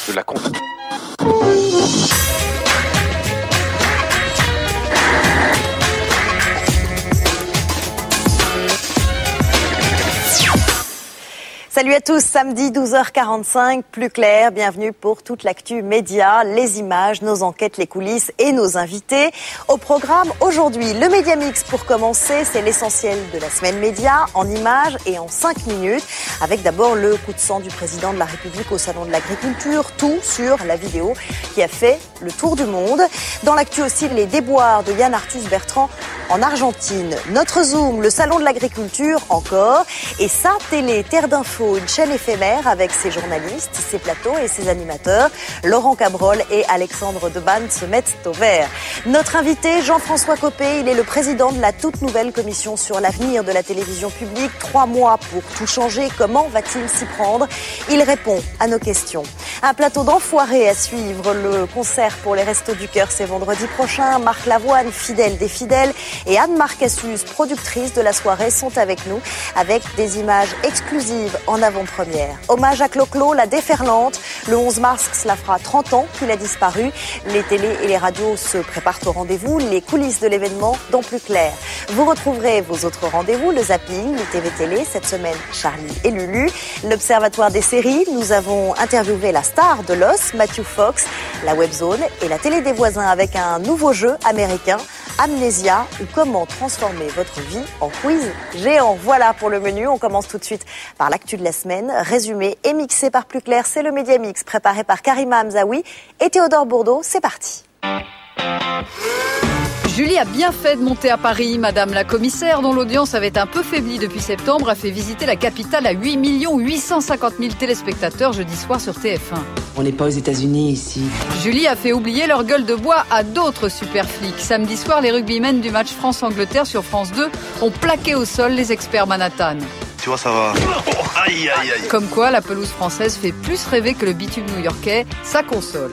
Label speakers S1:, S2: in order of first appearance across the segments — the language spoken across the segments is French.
S1: de la compte.
S2: Salut à tous, samedi 12h45, plus clair, bienvenue pour toute l'actu média, les images, nos enquêtes, les coulisses et nos invités. Au programme aujourd'hui, le Média Mix pour commencer, c'est l'essentiel de la semaine média en images et en 5 minutes, avec d'abord le coup de sang du président de la République au Salon de l'Agriculture, tout sur la vidéo qui a fait le tour du monde. Dans l'actu aussi, les déboires de Yann Arthus Bertrand en Argentine. Notre Zoom, le Salon de l'Agriculture encore, et sa télé, Terre d'Info, une chaîne éphémère avec ses journalistes, ses plateaux et ses animateurs. Laurent Cabrol et Alexandre Debanne se mettent au vert. Notre invité, Jean-François Copé, il est le président de la toute nouvelle commission sur l'avenir de la télévision publique. 3 mois pour tout changer. Comment va-t-il s'y prendre? Il répond à nos questions. Un plateau d'enfoirés à suivre. Le concert pour les Restos du Cœur, c'est vendredi prochain. Marc Lavoine, fidèle des fidèles, et Anne-Marc Assus, productrice de la soirée, sont avec nous avec des images exclusives en avant-première. Hommage à Clo-Clo, la déferlante. Le 11 mars, cela fera 30 ans qu'il a disparu. Les télés et les radios se préparent au rendez-vous. Les coulisses de l'événement dans Plus Clair. Vous retrouverez vos autres rendez-vous, le zapping, les TV Télé. Cette semaine, Charlie et Lulu. L'Observatoire des séries. Nous avons interviewé la star de l'os, Matthew Fox. La Webzone et la télé des voisins avec un nouveau jeu américain, Amnésia, ou comment transformer votre vie en quiz géant. Voilà pour le menu. On commence tout de suite par l'actu de la semaine, résumé et mixé par Plus Clair. C'est le Média Mix préparé par Karima Hamzaoui et Théodore Bourdeau. C'est parti.
S3: Julie a bien fait de monter à Paris. Madame la commissaire, dont l'audience avait un peu faibli depuis septembre, a fait visiter la capitale à 8 850 000 téléspectateurs jeudi soir sur TF1.
S4: On n'est pas aux États-Unis ici.
S3: Julie a fait oublier leur gueule de bois à d'autres super flics. Samedi soir, les rugbymen du match France-Angleterre sur France 2 ont plaqué au sol les experts Manhattan.
S5: Tu vois, ça va. Aïe, aïe, aïe.
S3: Comme quoi, la pelouse française fait plus rêver que le bitume new-yorkais, ça console.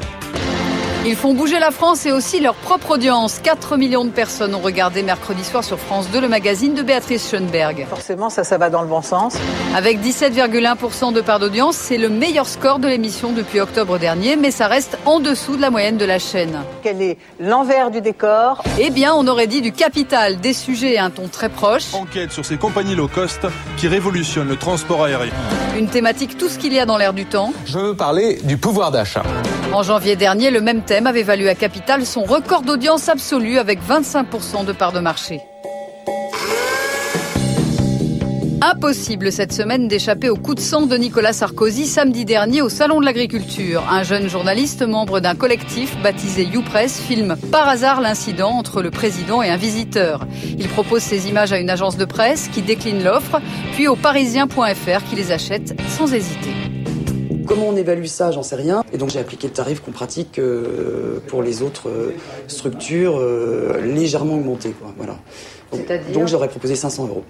S3: Ils font bouger la France et aussi leur propre audience. 4 millions de personnes ont regardé mercredi soir sur France 2 le magazine de Béatrice Schoenberg.
S6: Forcément, ça va dans le bon sens.
S3: Avec 17,1% de part d'audience, c'est le meilleur score de l'émission depuis octobre dernier, mais ça reste en dessous de la moyenne de la chaîne.
S6: Quel est l'envers du décor?
S3: Eh bien, on aurait dit du Capital, des sujets et un ton très proche.
S7: Enquête sur ces compagnies low cost qui révolutionnent le transport aérien.
S3: Une thématique tout ce qu'il y a dans l'air du temps.
S8: Je veux parler du pouvoir d'achat.
S3: En janvier dernier, le même thème avait valu à Capital son record d'audience absolue avec 25% de part de marché. Impossible cette semaine d'échapper au coup de sang de Nicolas Sarkozy samedi dernier au Salon de l'Agriculture. Un jeune journaliste, membre d'un collectif baptisé YouPress, filme par hasard l'incident entre le président et un visiteur. Il propose ces images à une agence de presse qui décline l'offre, puis au parisien.fr qui les achète sans hésiter.
S9: Comment on évalue ça, j'en sais rien. Et donc j'ai appliqué le tarif qu'on pratique pour les autres structures légèrement augmenté, quoi. Voilà. Donc j'aurais proposé 500 €.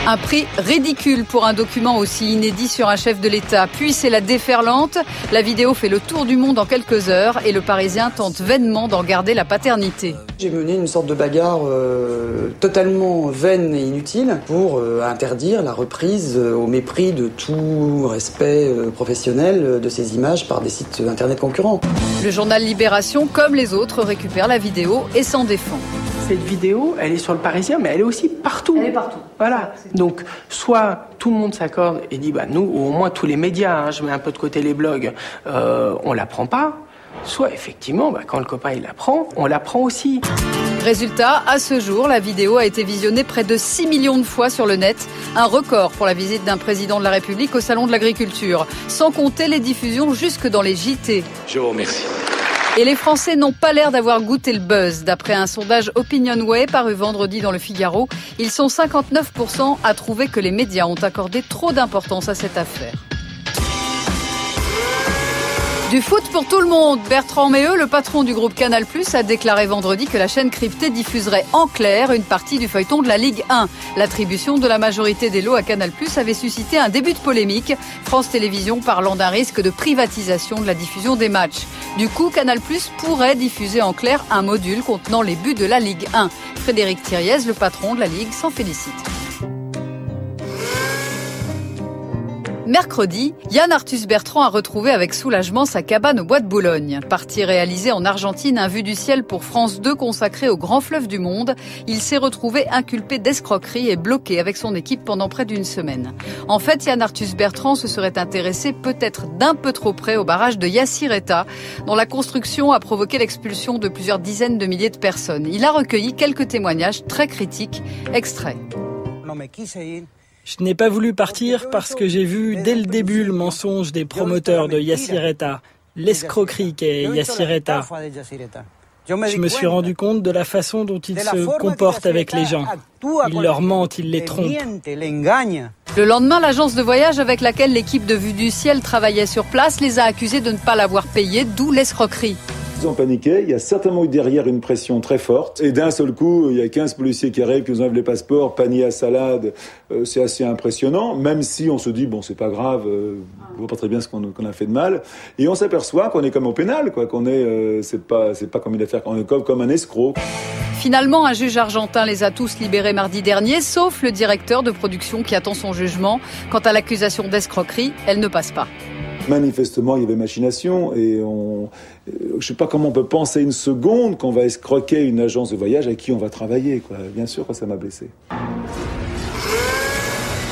S3: Un prix ridicule pour un document aussi inédit sur un chef de l'État. Puis c'est la déferlante. La vidéo fait le tour du monde en quelques heures et le Parisien tente vainement d'en garder la paternité.
S9: J'ai mené une sorte de bagarre totalement vaine et inutile pour interdire la reprise au mépris de tout respect professionnel de ces images par des sites internet concurrents.
S3: Le journal Libération, comme les autres, récupère la vidéo et s'en défend.
S10: Cette vidéo, elle est sur le Parisien, mais elle est aussi partout.
S3: Elle est partout.
S10: Voilà. Donc, soit tout le monde s'accorde et dit, nous, ou au moins tous les médias, je mets un peu de côté les blogs, on la prend pas. Soit, effectivement, quand le copain il la prend, on la prend aussi.
S3: Résultat, à ce jour, la vidéo a été visionnée près de 6 millions de fois sur le net. Un record pour la visite d'un président de la République au Salon de l'Agriculture. Sans compter les diffusions jusque dans les JT.
S5: Je vous remercie.
S3: Et les Français n'ont pas l'air d'avoir goûté le buzz. D'après un sondage Opinionway paru vendredi dans le Figaro, ils sont 59% à trouver que les médias ont accordé trop d'importance à cette affaire. Du foot pour tout le monde. Bertrand Méheux, le patron du groupe Canal+, a déclaré vendredi que la chaîne cryptée diffuserait en clair une partie du feuilleton de la Ligue 1. L'attribution de la majorité des lots à Canal+ avait suscité un début de polémique. France Télévisions parlant d'un risque de privatisation de la diffusion des matchs. Du coup, Canal+ pourrait diffuser en clair un module contenant les buts de la Ligue 1. Frédéric Thiriez, le patron de la Ligue, s'en félicite. Mercredi, Yann Arthus Bertrand a retrouvé avec soulagement sa cabane au bois de Boulogne. Parti réalisé en Argentine, un vue du ciel pour France 2 consacré au grand fleuve du monde, il s'est retrouvé inculpé d'escroquerie et bloqué avec son équipe pendant près d'une semaine. En fait, Yann Arthus Bertrand se serait intéressé peut-être d'un peu trop près au barrage de Yacyretá, dont la construction a provoqué l'expulsion de plusieurs dizaines de milliers de personnes. Il a recueilli quelques témoignages très critiques. Extrait.
S1: Je n'ai pas voulu partir parce que j'ai vu dès le début le mensonge des promoteurs de Yacyretá, l'escroquerie qu'est Yacyretá. Je me suis rendu compte de la façon dont ils se comportent avec les gens. Ils leur mentent, ils les trompent.
S3: Le lendemain, l'agence de voyage avec laquelle l'équipe de Vue du Ciel travaillait sur place les a accusés de ne pas l'avoir payé, d'où l'escroquerie.
S11: Ils ont paniqué, il y a certainement eu derrière une pression très forte. Et d'un seul coup, il y a 15 policiers qui arrivent, qui nous enlèvent les passeports, panier à salade. C'est assez impressionnant, même si on se dit, bon, c'est pas grave, on voit pas très bien ce qu'on a fait de mal. Et on s'aperçoit qu'on est comme au pénal, quoi, qu'on est, c'est pas comme une affaire, on est comme un escroc.
S3: Finalement, un juge argentin les a tous libérés mardi dernier, sauf le directeur de production qui attend son jugement. Quant à l'accusation d'escroquerie, elle ne passe pas.
S11: Manifestement, il y avait machination et je sais pas comment on peut penser une seconde qu'on va escroquer une agence de voyage avec qui on va travailler, quoi. Bien sûr que ça m'a blessé.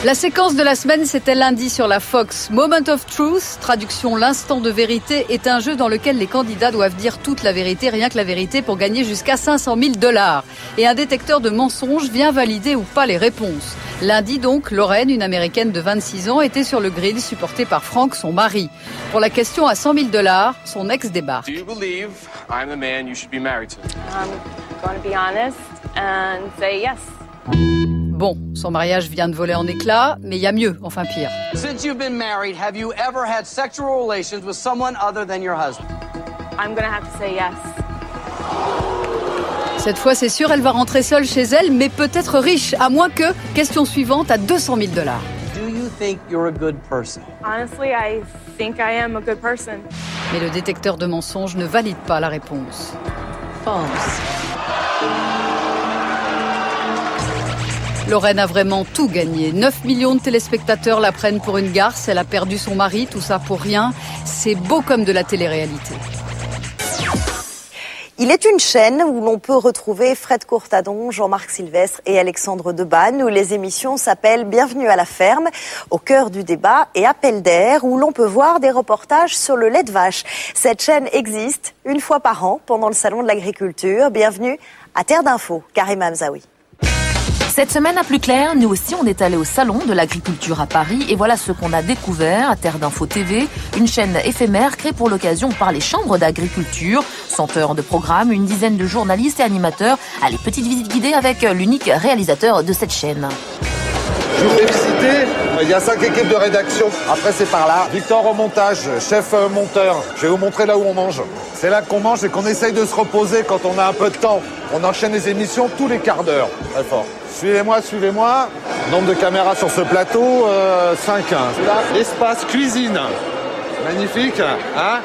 S3: La séquence de la semaine, c'était lundi sur la Fox. Moment of Truth, traduction l'instant de vérité, est un jeu dans lequel les candidats doivent dire toute la vérité, rien que la vérité, pour gagner jusqu'à 500 000 $. Et un détecteur de mensonges vient valider ou pas les réponses. Lundi donc, Lorraine, une Américaine de 26 ans, était sur le grill, supportée par Frank, son mari. Pour la question à 100 000 $, son ex débarque.
S12: Do you believe I'm the man you should be married to?
S13: I'm going to be honest and say yes.
S3: Bon, son mariage vient de voler en éclats, mais il y a mieux, enfin pire.
S14: Since you've been married, have you ever had sexual relations with someone other than your husband?
S13: I'm going to have to say yes.
S3: Cette fois, c'est sûr, elle va rentrer seule chez elle, mais peut-être riche, à moins que, question suivante, à 200 000 $.
S14: Do you think you're a good person?
S13: Honestly, I think I am a good person.
S3: Mais le détecteur de mensonges ne valide pas la réponse.
S6: False.
S3: Lorraine a vraiment tout gagné. 9 millions de téléspectateurs la prennent pour une garce. Elle a perdu son mari, tout ça pour rien. C'est beau comme de la télé-réalité.
S2: Il est une chaîne où l'on peut retrouver Fred Courtadon, Jean-Marc Sylvestre et Alexandre Debanne, où les émissions s'appellent Bienvenue à la ferme, Au cœur du débat et Appel d'air, où l'on peut voir des reportages sur le lait de vache. Cette chaîne existe une fois par an pendant le salon de l'agriculture. Bienvenue à Terre d'Info, Karim Hamzaoui.
S15: Cette semaine à Plus Clair, nous aussi on est allé au salon de l'agriculture à Paris et voilà ce qu'on a découvert à Terre d'Info TV, une chaîne éphémère créée pour l'occasion par les chambres d'agriculture. 100 heures de programme, une dizaine de journalistes et animateurs. Allez, petite visite guidée avec l'unique réalisateur de cette chaîne.
S16: Je voudrais visiter, il y a 5 équipes de rédaction. Après c'est par là. Victor au montage, chef monteur. Je vais vous montrer là où on mange. C'est là qu'on mange et qu'on essaye de se reposer quand on a un peu de temps. On enchaîne les émissions tous les quarts d'heure. Très fort. Suivez-moi, suivez-moi. Nombre de caméras sur ce plateau, 5. L'espace cuisine. Magnifique, hein?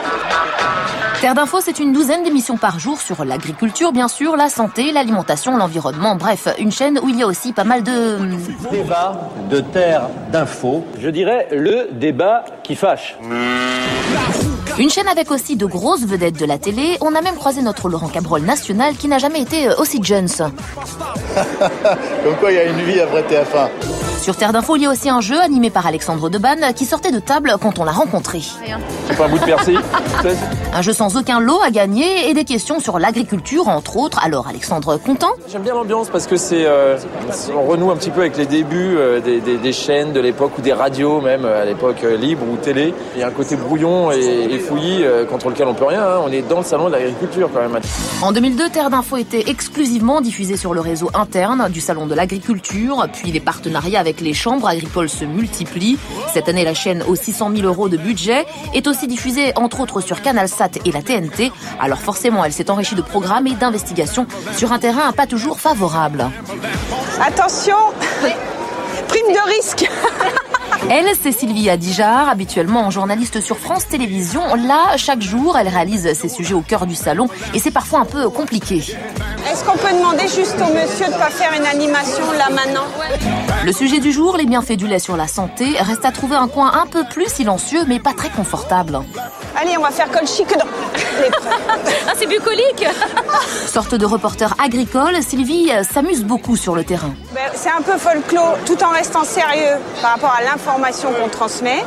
S15: Terre d'Info, c'est une douzaine d'émissions par jour sur l'agriculture, bien sûr, la santé, l'alimentation, l'environnement, bref, une chaîne où il y a aussi pas mal de...
S17: Débat de Terre d'Info, je dirais le débat qui fâche.
S15: Une chaîne avec aussi de grosses vedettes de la télé. On a même croisé notre Laurent Cabrol national qui n'a jamais été aussi jeune.
S16: Comme quoi il y a une vie après TF1.
S15: Sur Terre d'Info, il y a aussi un jeu animé par Alexandre Debanne qui sortait de table quand on l'a rencontré.
S17: C'est pas un bout de persil?
S15: Un jeu sans aucun lot à gagner et des questions sur l'agriculture, entre autres. Alors, Alexandre, content?
S17: J'aime bien l'ambiance parce que on renoue un petit peu avec les débuts des chaînes de l'époque ou des radios même, à l'époque libre ou télé. Il y a un côté brouillon et fouillis contre lequel on peut rien. Hein. On est dans le salon de l'agriculture quand même.
S15: En 2002, Terre d'Info était exclusivement diffusée sur le réseau interne du salon de l'agriculture. Puis les partenariats avec les chambres agricoles se multiplient. Cette année, la chaîne aux 600 000 € de budget est aussi diffusée entre autres sur CanalSat et la TNT. Alors forcément, elle s'est enrichie de programmes et d'investigations sur un terrain pas toujours favorable.
S6: Attention, prime de risque.
S15: Elle, c'est Sylvie Adijard, habituellement journaliste sur France Télévisions. Là, chaque jour, elle réalise ses sujets au cœur du salon et c'est parfois un peu compliqué.
S18: Est-ce qu'on peut demander juste au monsieur de ne pas faire une animation là maintenant?
S15: Le sujet du jour, les bienfaits du lait sur la santé, reste à trouver un coin un peu plus silencieux mais pas très confortable.
S18: Allez, on va faire colchique dans
S15: Ah, c'est bucolique. Sorte de reporter agricole, Sylvie s'amuse beaucoup sur le terrain.
S18: C'est un peu folklore, tout en restant sérieux par rapport à l'information qu'on transmet.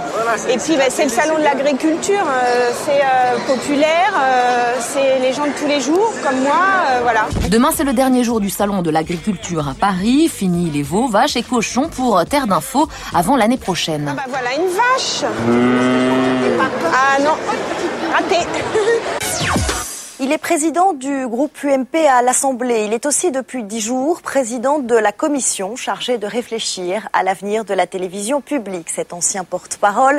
S18: Et puis, c'est le salon de l'agriculture, c'est populaire, c'est les gens de tous les jours, comme moi, voilà.
S15: Demain, c'est le dernier jour du salon de l'agriculture à Paris. Fini les veaux, vaches et cochons pour Terre d'Info avant l'année prochaine.
S18: Ah bah voilà, une vache. Ah non, raté.
S2: Il est président du groupe UMP à l'Assemblée. Il est aussi depuis 10 jours président de la commission chargée de réfléchir à l'avenir de la télévision publique. Cet ancien porte-parole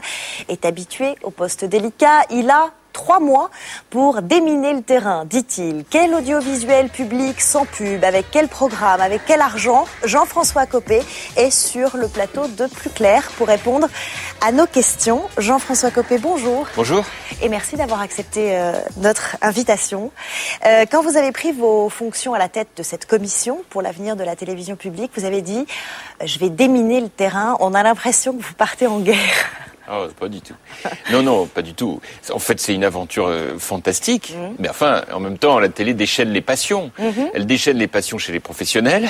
S2: est habitué au poste délicat. Il a 3 mois pour déminer le terrain, dit-il. Quel audiovisuel public sans pub, avec quel programme, avec quel argent? Jean-François Copé est sur le plateau de Plus Clair pour répondre à nos questions. Jean-François Copé, bonjour.
S19: Bonjour.
S2: Et merci d'avoir accepté notre invitation. Quand vous avez pris vos fonctions à la tête de cette commission pour l'avenir de la télévision publique, vous avez dit « je vais déminer le terrain ». On a l'impression que vous partez en guerre.
S19: Oh, pas du tout. Non, pas du tout. En fait, c'est une aventure fantastique. Mais enfin, en même temps, la télé déchaîne les passions. Elle déchaîne les passions chez les professionnels.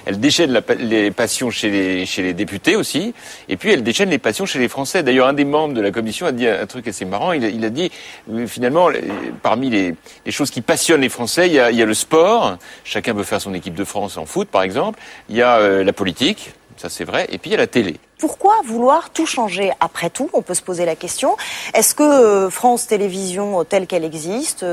S19: Elle déchaîne les passions chez les députés aussi. Et puis, elle déchaîne les passions chez les Français. D'ailleurs, un des membres de la commission a dit un truc assez marrant. Il a dit, finalement, parmi les choses qui passionnent les Français, il y a le sport. Chacun veut faire son équipe de France en foot, par exemple. Il y a la politique. Ça, c'est vrai. Et puis, il y a la télé.
S2: Pourquoi vouloir tout changer? Après tout, on peut se poser la question. Est-ce que France Télévisions, telle qu'elle existe,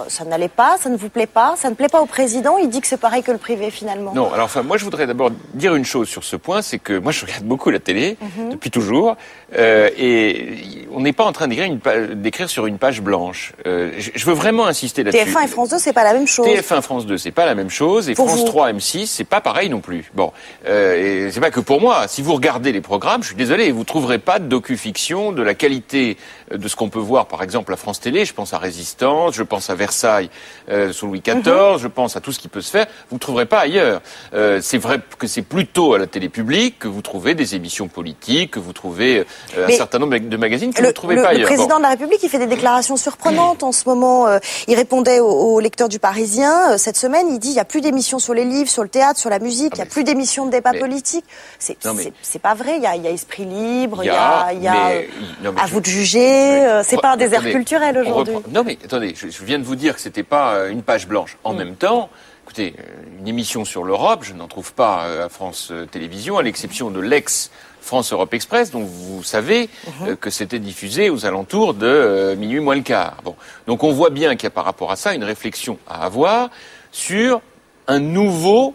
S2: ça n'allait pas, ça ne vous plaît pas? Ça ne plaît pas au président? Il dit que c'est pareil que le privé, finalement.
S19: Non, alors moi, je voudrais d'abord dire une chose sur ce point, c'est que moi, je regarde beaucoup la télé, depuis toujours, et on n'est pas en train d'écrire sur une page blanche. Je veux vraiment insister là-dessus.
S2: TF1 et France 2, c'est pas la même chose.
S19: TF1, France 2, c'est pas la même chose, et pour France 3, M6, c'est pas pareil non plus. Bon, et c'est pas que pour moi. Si vous regardez les programmes, je suis désolé, vous trouverez pas de docu-fiction de la qualité de ce qu'on peut voir, par exemple, à France Télé. Je pense à Résistance, je pense à Versailles sous Louis XIV, je pense à tout ce qui peut se faire. Vous ne trouverez pas ailleurs. C'est vrai que c'est plutôt à la télé publique que vous trouvez des émissions politiques, que vous trouvez un certain nombre de magazines que vous ne trouvez pas ailleurs.
S2: Le président de la République, il fait des déclarations surprenantes en ce moment. Il répondait aux lecteurs du Parisien. Cette semaine, il dit il n'y a plus d'émissions sur les livres, sur le théâtre, sur la musique, il n'y a plus d'émissions de débat politique. C'est pas vrai. Il y a Esprit Libre, il y a à vous de juger. C'est pas un désert culturel aujourd'hui.
S19: Non mais attendez, je viens de vous dire que c'était pas une page blanche. En même temps, écoutez, une émission sur l'Europe, je n'en trouve pas à France Télévisions, à l'exception de France Europe Express, donc vous savez que c'était diffusé aux alentours de minuit moins le quart. Bon, donc on voit bien qu'il y a par rapport à ça une réflexion à avoir sur un nouveau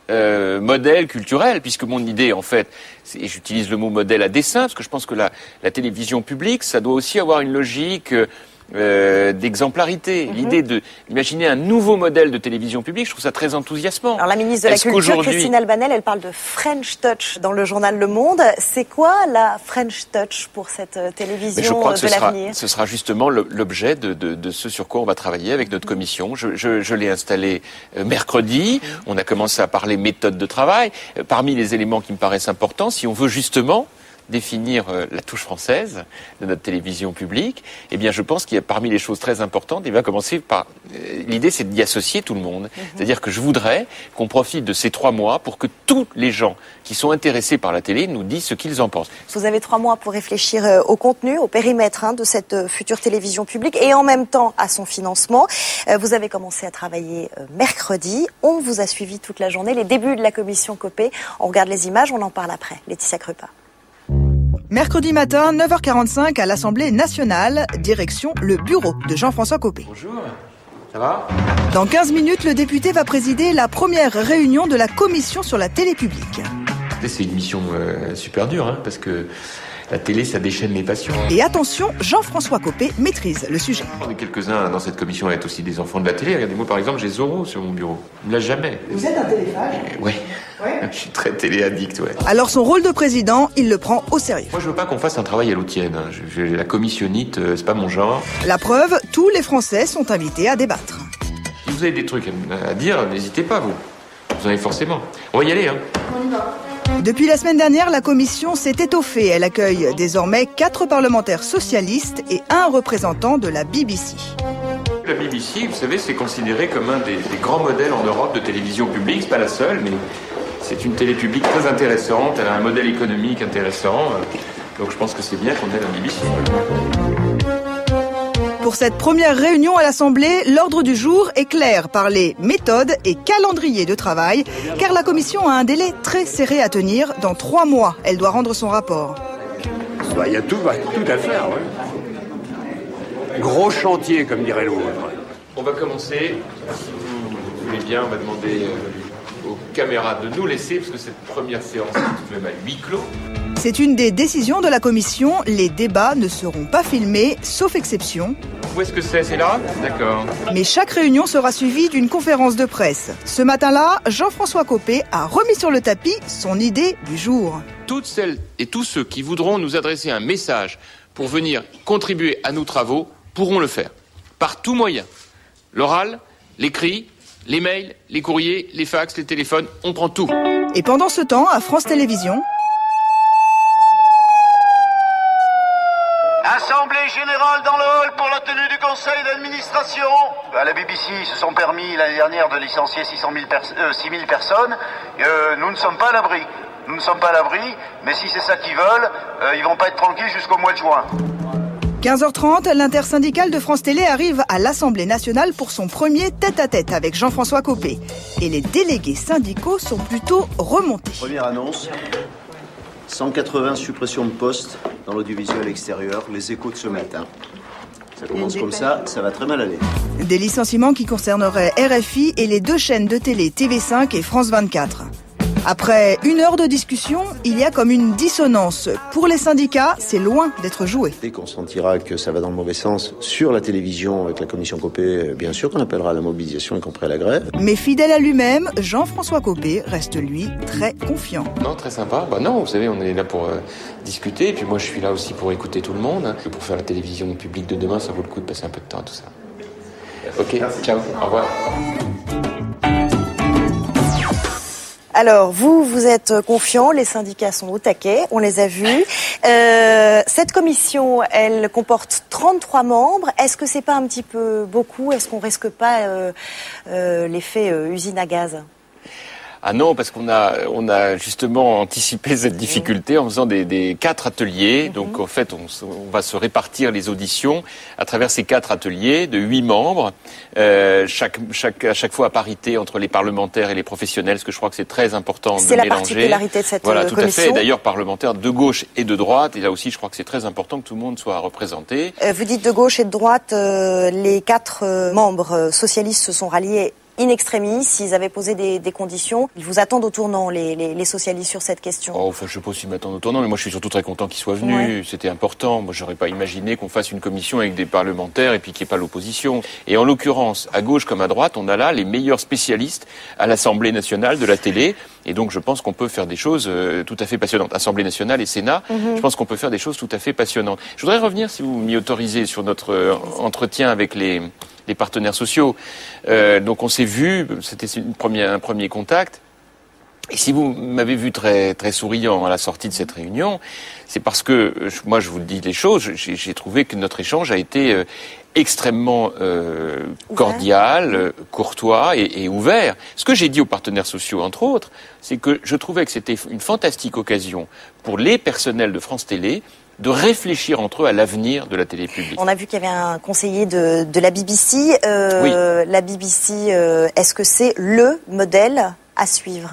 S19: modèle culturel, puisque mon idée, en fait, et j'utilise le mot modèle à dessein, parce que je pense que la télévision publique, ça doit aussi avoir une logique d'exemplarité. L'idée d'imaginer un nouveau modèle de télévision publique, je trouve ça très enthousiasmant.
S2: Alors la ministre de la Culture, Christine Albanel, elle parle de French Touch dans le journal Le Monde. C'est quoi la French Touch pour cette télévision de l'avenir?
S19: Ce sera justement l'objet de ce sur quoi on va travailler avec notre commission. Je l'ai installé mercredi. On a commencé à parler méthode de travail. Parmi les éléments qui me paraissent importants, si on veut justement définir la touche française de notre télévision publique, eh bien je pense qu'il y a parmi les choses très importantes, il va commencer par l'idée, c'est d'y associer tout le monde. C'est-à-dire que je voudrais qu'on profite de ces 3 mois pour que tous les gens qui sont intéressés par la télé nous disent ce qu'ils en pensent.
S2: Vous avez 3 mois pour réfléchir au contenu, au périmètre de cette future télévision publique et en même temps à son financement. Vous avez commencé à travailler mercredi. On vous a suivi toute la journée. Les débuts de la commission Copé. On regarde les images, on en parle après. Laetitia Krupa.
S20: Mercredi matin, 9h45 à l'Assemblée nationale, direction le bureau de Jean-François Copé.
S19: Bonjour, ça va?
S20: Dans 15 minutes, le député va présider la première réunion de la commission sur la télé publique.
S19: C'est une mission super dure, parce que la télé, ça déchaîne les passions.
S20: Et attention, Jean-François Copé maîtrise le sujet.
S19: On est quelques-uns dans cette commission à être aussi des enfants de la télé. Regardez-moi, par exemple, j'ai Zorro sur mon bureau. Il ne l'a jamais.
S20: Vous êtes un téléphage?
S19: Oui. Je suis très télé-addict, ouais.
S20: Alors son rôle de président, il le prend au sérieux.
S19: Moi, je veux pas qu'on fasse un travail à l'outienne. La commissionnite, c'est pas mon genre.
S20: La preuve, tous les Français sont invités à débattre.
S19: Si vous avez des trucs à dire, n'hésitez pas, vous. Vous en avez forcément. On va y aller, hein.
S20: On y va. Depuis la semaine dernière, la commission s'est étoffée. Elle accueille désormais 4 parlementaires socialistes et 1 représentant de la BBC.
S19: La BBC, vous savez, c'est considéré comme un des grands modèles en Europe de télévision publique. C'est pas la seule, mais c'est une télé publique très intéressante. Elle a un modèle économique intéressant. Donc je pense que c'est bien qu'on ait la BBC.
S20: Pour cette première réunion à l'Assemblée, l'ordre du jour est clair par les méthodes et calendrier de travail, car la Commission a un délai très serré à tenir. Dans 3 mois, elle doit rendre son rapport.
S21: Il y a tout à faire, oui. Gros chantier, comme dirait l'autre.
S19: On va commencer, si vous voulez bien, on va demander aux caméras de nous laisser, parce que cette première séance est tout de même à huis clos.
S20: C'est une des décisions de la Commission. Les débats ne seront pas filmés, sauf exception.
S19: Où est-ce que c'est? C'est là? D'accord.
S20: Mais chaque réunion sera suivie d'une conférence de presse. Ce matin-là, Jean-François Copé a remis sur le tapis son idée du jour.
S19: Toutes celles et tous ceux qui voudront nous adresser un message pour venir contribuer à nos travaux pourront le faire. Par tout moyen. L'oral, l'écrit, les mails, les courriers, les fax, les téléphones, on prend tout.
S20: Et pendant ce temps, à France Télévisions...
S22: Assemblée générale dans le hall pour la tenue du conseil d'administration. À la BBC, ils se sont permis l'année dernière de licencier 6 000 personnes. Nous ne sommes pas à l'abri. Nous ne sommes pas à l'abri, mais si c'est ça qu'ils veulent, ils vont pas être tranquilles jusqu'au mois de juin.
S20: 15h30, l'intersyndicale de France Télé arrive à l'Assemblée nationale pour son premier tête-à-tête avec Jean-François Copé. Et les délégués syndicaux sont plutôt remontés.
S23: Première annonce, 180 suppressions de postes dans l'audiovisuel extérieur, les échos de ce matin. Ça commence comme ça va très mal aller.
S20: Des licenciements qui concerneraient RFI et les 2 chaînes de télé TV5 et France 24. Après 1 heure de discussion, il y a comme une dissonance. Pour les syndicats, c'est loin d'être joué.
S23: Dès qu'on sentira que ça va dans le mauvais sens sur la télévision avec la commission Copé, bien sûr qu'on appellera à la mobilisation, y compris à la grève.
S20: Mais fidèle à lui-même, Jean-François Copé reste lui très confiant.
S19: Non, très sympa. Non, vous savez, on est là pour discuter. Et puis moi, je suis là aussi pour écouter tout le monde. Pour faire la télévision publique de demain, ça vaut le coup de passer un peu de temps à tout ça. Ok, ciao, au revoir.
S2: Alors, vous êtes confiants, les syndicats sont au taquet, on les a vus. Cette commission, elle comporte 33 membres. Est-ce que c'est pas un petit peu beaucoup? Est-ce qu'on risque pas l'effet usine à gaz?
S19: Ah non, parce qu'on a justement anticipé cette difficulté en faisant des 4 ateliers. Donc en fait, on va se répartir les auditions à travers ces 4 ateliers de 8 membres, à chaque fois à parité entre les parlementaires et les professionnels, parce que je crois que c'est très important de mélanger.
S2: C'est la particularité de cette commission.
S19: Voilà, tout à fait. D'ailleurs, parlementaires de gauche et de droite. Et là aussi, je crois que c'est très important que tout le monde soit représenté.
S2: Vous dites de gauche et de droite, les 4 membres socialistes se sont ralliés in extremis, s'ils avaient posé des conditions. Ils vous attendent au tournant, les socialistes, sur cette question.
S19: Oh, enfin, je sais pas s'ils m'attendent au tournant, mais moi je suis surtout très content qu'ils soient venus. Ouais. C'était important. Moi, j'aurais pas imaginé qu'on fasse une commission avec des parlementaires et puis qu'il n'y ait pas l'opposition. Et en l'occurrence, à gauche comme à droite, on a là les meilleurs spécialistes à l'Assemblée nationale de la télé. Et donc, je pense qu'on peut faire des choses tout à fait passionnantes. Assemblée nationale et Sénat, je pense qu'on peut faire des choses tout à fait passionnantes. Je voudrais revenir, si vous m'y autorisez, sur notre entretien avec les partenaires sociaux. Donc on s'est vu, c'était un premier contact. Et si vous m'avez vu très, très souriant à la sortie de cette réunion, c'est parce que, moi je vous le dis les choses, j'ai trouvé que notre échange a été extrêmement cordial, courtois et ouvert. Ce que j'ai dit aux partenaires sociaux, entre autres, c'est que je trouvais que c'était une fantastique occasion pour les personnels de France Télé de réfléchir entre eux à l'avenir de la télé publique.
S2: On a vu qu'il y avait un conseiller de la BBC.
S19: Oui.
S2: La BBC, est-ce que c'est le modèle à suivre?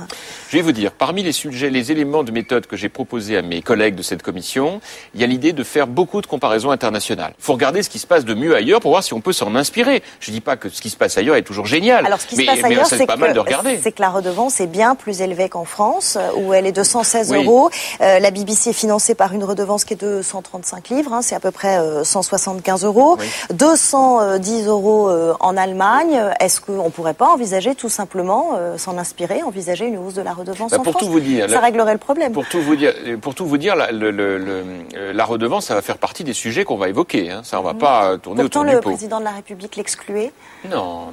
S19: Je vais vous dire, parmi les sujets, les éléments de méthode que j'ai proposés à mes collègues de cette commission, il y a l'idée de faire beaucoup de comparaisons internationales. Il faut regarder ce qui se passe de mieux ailleurs pour voir si on peut s'en inspirer. Je ne dis pas que ce qui se passe ailleurs est toujours génial.
S2: Alors, ce qui se passe ailleurs,
S19: c'est pas mal de regarder.
S2: C'est que la redevance est bien plus élevée qu'en France, où elle est de 116 euros. La BBC est financée par une redevance qui est de 135 livres, c'est à peu près 175 euros. Oui. 210 euros en Allemagne. Est-ce qu'on ne pourrait pas envisager tout simplement, s'en inspirer, envisager une hausse de la redevance? redevance en
S19: pour
S2: France.
S19: Tout vous dire,
S2: ça réglerait le problème.
S19: Pour tout vous dire, la redevance, ça va faire partie des sujets qu'on va évoquer. Hein. Ça, on va pas tourner autour du pot.
S2: Pourtant, le président de la République l'excluait.
S19: Non.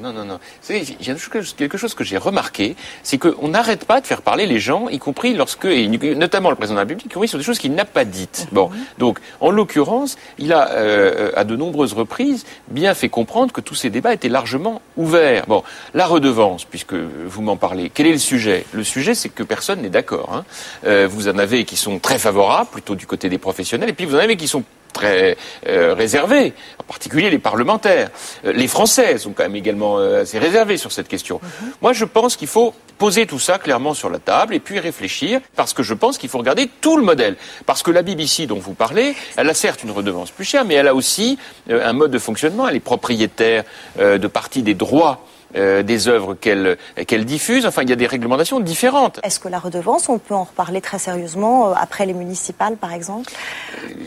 S19: Il y a quelque chose que j'ai remarqué, c'est qu'on n'arrête pas de faire parler les gens, y compris et notamment le président de la République, y compris sur des choses qu'il n'a pas dites. Bon, donc, en l'occurrence, il a, à de nombreuses reprises, bien fait comprendre que tous ces débats étaient largement ouverts. Bon, la redevance, puisque vous m'en parlez, quel est le sujet ? Le sujet, c'est que personne n'est d'accord. Hein. Vous en avez qui sont très favorables, plutôt du côté des professionnels, et puis vous en avez qui sont très réservés, en particulier les parlementaires. Les Français sont quand même également assez réservés sur cette question. Moi, je pense qu'il faut poser tout ça clairement sur la table et puis réfléchir, parce que je pense qu'il faut regarder tout le modèle. Parce que la BBC dont vous parlez, elle a certes une redevance plus chère, mais elle a aussi un mode de fonctionnement. Elle est propriétaire de partie des droits des œuvres qu'elle diffuse. Enfin, il y a des réglementations différentes.
S2: Est-ce que la redevance, on peut en reparler très sérieusement après les municipales, par exemple ?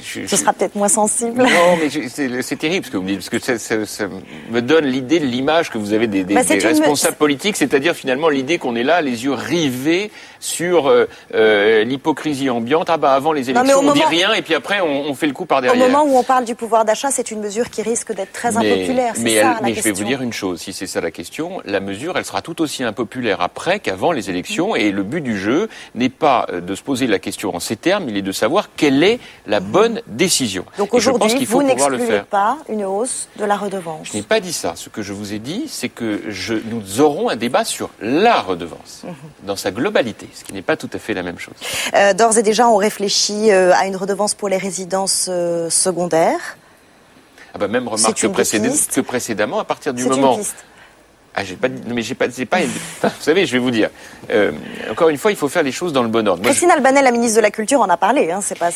S2: Ce sera peut-être moins sensible.
S19: Non, mais c'est terrible ce que vous me dites, parce que ça me donne l'idée de l'image que vous avez des responsables politiques, c'est-à-dire finalement l'idée qu'on est là, les yeux rivés sur l'hypocrisie ambiante. Ah bah avant les élections, on dit rien, et puis après on fait le coup par derrière.
S2: Au moment où on parle du pouvoir d'achat, c'est une mesure qui risque d'être très impopulaire.
S19: Mais je vais vous dire une chose, si c'est ça la question, la mesure, elle sera tout aussi impopulaire après qu'avant les élections. Et le but du jeu n'est pas de se poser la question en ces termes, il est de savoir quelle est la bonne décision.
S2: Donc aujourd'hui, vous n'excluez pas une hausse de la redevance.
S19: Je n'ai pas dit ça. Ce que je vous ai dit, c'est que nous aurons un débat sur la redevance, dans sa globalité, ce qui n'est pas tout à fait la même chose.
S2: D'ores et déjà, on réfléchit à une redevance pour les résidences secondaires.
S19: Ah bah même remarque que précédemment, à partir du moment... Ah, j'ai pas. Vous savez, je vais vous dire. Encore une fois, il faut faire les choses dans le bon ordre.
S2: Christine Albanel, la ministre de la Culture, en a parlé. Hein, c'est pas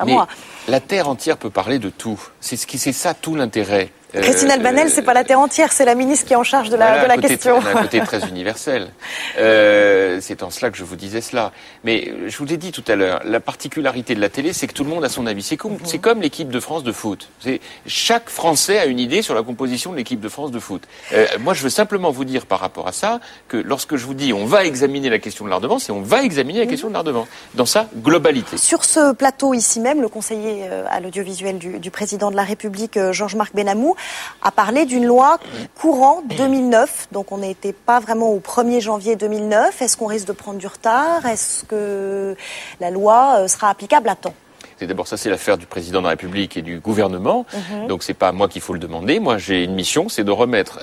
S2: moi.
S19: La terre entière peut parler de tout. C'est ça tout l'intérêt.
S2: Christine Albanel, c'est pas la terre entière, c'est la ministre qui est en charge de la question.
S19: On a un côté très universel. C'est en cela que je vous disais cela. Mais je vous l'ai dit tout à l'heure, la particularité de la télé, c'est que tout le monde a son avis. C'est comme l'équipe de France de foot. Chaque Français a une idée sur la composition de l'équipe de France de foot. Moi, je veux simplement vous dire par rapport à ça que lorsque je vous dis on va examiner la question de la redevance, et on va examiner la question de la redevance dans sa globalité.
S2: Sur ce plateau ici même, le conseiller à l'audiovisuel du président de la République, Georges-Marc Benamou, a parlé d'une loi courant 2009. Donc on n'était pas vraiment au 1er janvier 2009. Est-ce qu'on risque de prendre du retard ? Est-ce que la loi sera applicable à temps ?
S19: D'abord, ça, c'est l'affaire du président de la République et du gouvernement. Donc, c'est pas à moi qu'il faut le demander. Moi, j'ai une mission, c'est de remettre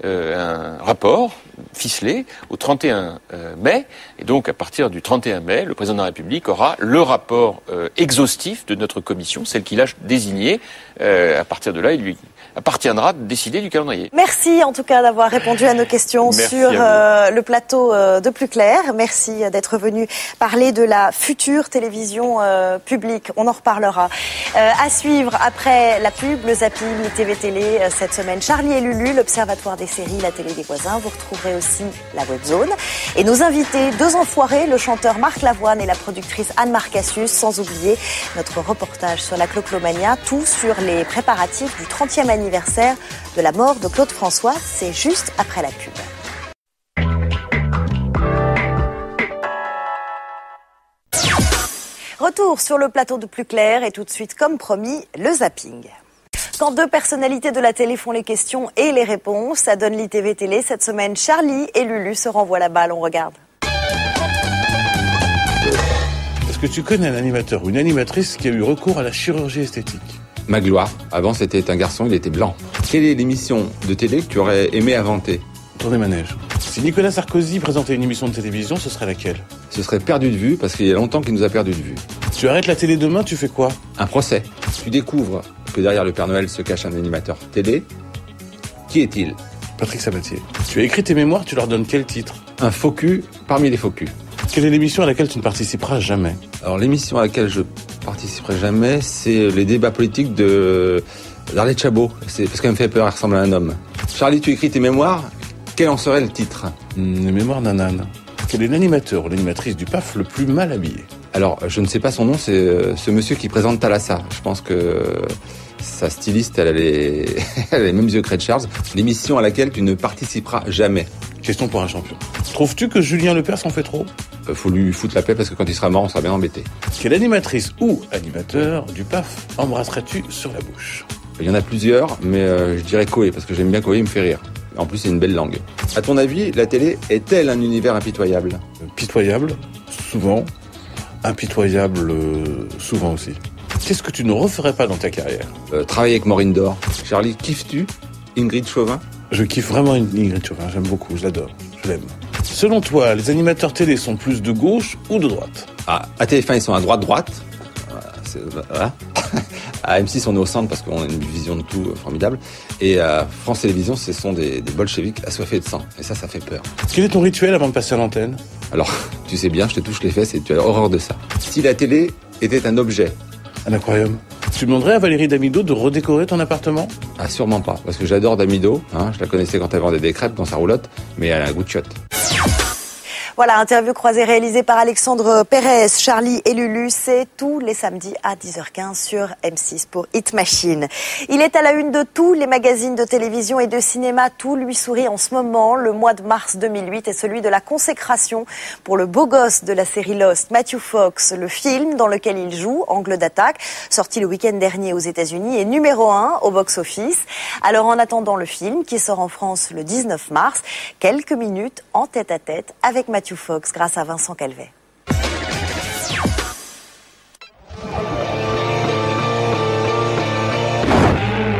S19: un rapport ficelé au 31 mai. Et donc, à partir du 31 mai, le président de la République aura le rapport exhaustif de notre commission, celle qu'il a désignée. À partir de là, il lui appartiendra de décider du calendrier.
S2: Merci en tout cas d'avoir répondu à nos questions sur le plateau de Plus Clair. Merci d'être venu parler de la future télévision publique. On en reparlera. À suivre après la pub, le zapping, les TV Télé cette semaine. Charlie et Lulu, l'Observatoire des séries, la télé des voisins. Vous retrouverez aussi la Webzone. Et nos invités, deux enfoirés, le chanteur Marc Lavoine et la productrice Anne Marcassius, sans oublier notre reportage sur la Cloclomania, tout sur les préparatifs du 30e anniversaire de la mort de Claude François. C'est juste après la pub. Retour sur le plateau de Plus Clair et tout de suite, comme promis, le zapping. Quand deux personnalités de la télé font les questions et les réponses, ça donne l'ITV Télé. Cette semaine, Charlie et Lulu se renvoient la balle. On regarde.
S4: Est-ce que tu connais un animateur ou une animatrice qui a eu recours à la chirurgie esthétique ?
S7: Magloire. Avant, c'était un garçon, il était blanc. Quelle est l'émission de télé que tu aurais aimé inventer ?
S4: Tournée manège. Si Nicolas Sarkozy présentait une émission de télévision, ce serait laquelle ?
S7: Ce serait Perdu de vue, parce qu'il y a longtemps qu'il nous a perdu de vue.
S4: Tu arrêtes la télé demain, tu fais quoi ?
S7: Un procès. Tu découvres que derrière le Père Noël se cache un animateur télé. Qui est-il ?
S4: Patrick Sabatier. Tu as écrit tes mémoires, tu leur donnes quel titre ?
S7: Un faux cul parmi les faux culs.
S4: Quelle est l'émission à laquelle tu ne participeras jamais ?
S7: Alors l'émission à laquelle je participerai jamais, c'est les débats politiques de d'Arlette Chabot. C'est parce qu'elle me fait peur, elle ressemble à un homme. Charlie, tu écris tes mémoires, quel en serait le titre ?
S4: Les mémoires d'un âne. Quel est l'animateur ou l'animatrice du PAF le plus mal habillé ?
S7: Alors, je ne sais pas son nom, c'est ce monsieur qui présente Thalassa. Je pense que sa styliste, elle a les mêmes yeux que Red Charles. L'émission à laquelle tu ne participeras jamais.
S4: Question pour un champion. Trouves-tu que Julien Lepers en fait trop ?
S7: faut lui foutre la paix parce que quand il sera mort, on sera bien embêté.
S4: Quelle animatrice ou animateur du PAF embrasserais-tu sur la bouche?
S7: Il y en a plusieurs, mais je dirais Koé, parce que j'aime bien Koé, il me fait rire. En plus, c'est une belle langue. À ton avis, la télé est-elle un univers impitoyable?
S4: Pitoyable, souvent. Impitoyable, souvent aussi. Qu'est-ce que tu ne referais pas dans ta carrière?
S7: Travailler avec Maureen Dore. Charlie, kiffes-tu Ingrid Chauvin?
S4: Je kiffe vraiment Ingrid Chauvin, j'aime beaucoup, je l'adore, je l'aime. Selon toi, les animateurs télé sont plus de gauche ou de droite?
S7: À TF1, ils sont à droite. Voilà. À M6, on est au centre parce qu'on a une vision de tout formidable. Et à France Télévisions, ce sont des bolcheviks assoiffés de sang. Et ça fait peur.
S4: Quel est ton rituel avant de passer à l'antenne?
S7: Alors, tu sais bien, je te touche les fesses et tu as horreur de ça. Si la télé était un objet.
S4: Un aquarium. Tu demanderais à Valérie Damido de redécorer ton appartement?
S7: Ah, sûrement pas. Parce que j'adore Damido. Je la connaissais quand elle vendait des crêpes dans sa roulotte. Mais elle a un goût de chiotte.
S2: Voilà, interview croisée réalisée par Alexandre Pérez, Charlie et Lulu. C'est tous les samedis à 10h15 sur M6 pour Hit Machine. Il est à la une de tous les magazines de télévision et de cinéma. Tout lui sourit en ce moment. Le mois de mars 2008 est celui de la consécration pour le beau gosse de la série Lost, Matthew Fox. Le film dans lequel il joue, Angle d'attaque, sorti le week-end dernier aux États-Unis, est numéro 1 au box-office. Alors en attendant le film, qui sort en France le 19 mars, quelques minutes en tête-à-tête avec Matthew Fox grâce à Vincent Calvet.